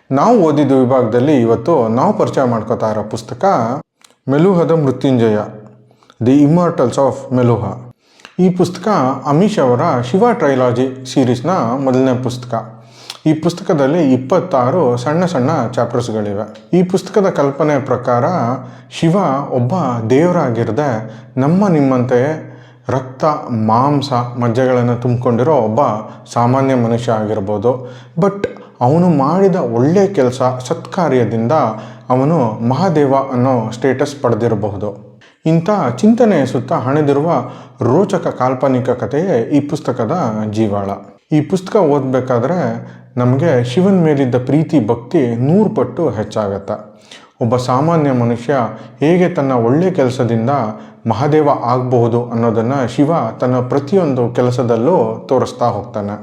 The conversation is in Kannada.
ನಾವು ಓದಿದ ವಿಭಾಗದಲ್ಲಿ ಇವತ್ತು ನಾವು ಪರಿಚಯ ಮಾಡ್ಕೋತಾ ಇರೋ ಪುಸ್ತಕ ಮೆಲುಹದ ಮೃತ್ಯುಂಜಯ, ದಿ ಇಮ್ಮಾರ್ಟಲ್ಸ್ ಆಫ್ ಮೆಲುಹ. ಈ ಪುಸ್ತಕ ಅಮೀಶ್ ಅವರ ಶಿವ ಟ್ರೈಲಾಜಿ ಸೀರೀಸ್ನ ಮೊದಲನೇ ಪುಸ್ತಕ. ಈ ಪುಸ್ತಕದಲ್ಲಿ 26 ಸಣ್ಣ ಸಣ್ಣ ಚಾಪ್ಟರ್ಸ್ಗಳಿವೆ. ಈ ಪುಸ್ತಕದ ಕಲ್ಪನೆ ಪ್ರಕಾರ ಶಿವ ಒಬ್ಬ ದೇವರಾಗಿರದೆ ನಮ್ಮ ನಿಮ್ಮಂತೆಯೇ ರಕ್ತ, ಮಾಂಸ, ಮಜ್ಜೆಗಳನ್ನು ತುಂಬಿಕೊಂಡಿರೋ ಒಬ್ಬ ಸಾಮಾನ್ಯ ಮನುಷ್ಯ ಆಗಿರ್ಬೋದು. ಬಟ್ ಅವನು ಮಾಡಿದ ಒಳ್ಳೆಯ ಕೆಲಸ, ಸತ್ಕಾರ್ಯದಿಂದ ಅವನು ಮಹಾದೇವ ಅನ್ನೋ ಸ್ಟೇಟಸ್ ಪಡೆದಿರಬಹುದು. ಇಂಥ ಚಿಂತನೆಯ ಸುತ್ತ ಹಣೆದಿರುವ ರೋಚಕ ಕಾಲ್ಪನಿಕ ಕಥೆಯೇ ಈ ಪುಸ್ತಕದ ಜೀವಾಳ. ಈ ಪುಸ್ತಕ ಓದಬೇಕಾದ್ರೆ ನಮಗೆ ಶಿವನ ಮೇಲಿದ್ದ ಪ್ರೀತಿ, ಭಕ್ತಿ 100 ಪಟ್ಟು ಹೆಚ್ಚಾಗತ್ತೆ. ಒಬ್ಬ ಸಾಮಾನ್ಯ ಮನುಷ್ಯ ಹೇಗೆ ತನ್ನ ಒಳ್ಳೆಯ ಕೆಲಸದಿಂದ ಮಹಾದೇವ ಆಗಬಹುದು ಅನ್ನೋದನ್ನು ಶಿವ ತನ್ನ ಪ್ರತಿಯೊಂದು ಕೆಲಸದಲ್ಲೂ ತೋರಿಸ್ತಾ ಹೋಗ್ತಾನೆ.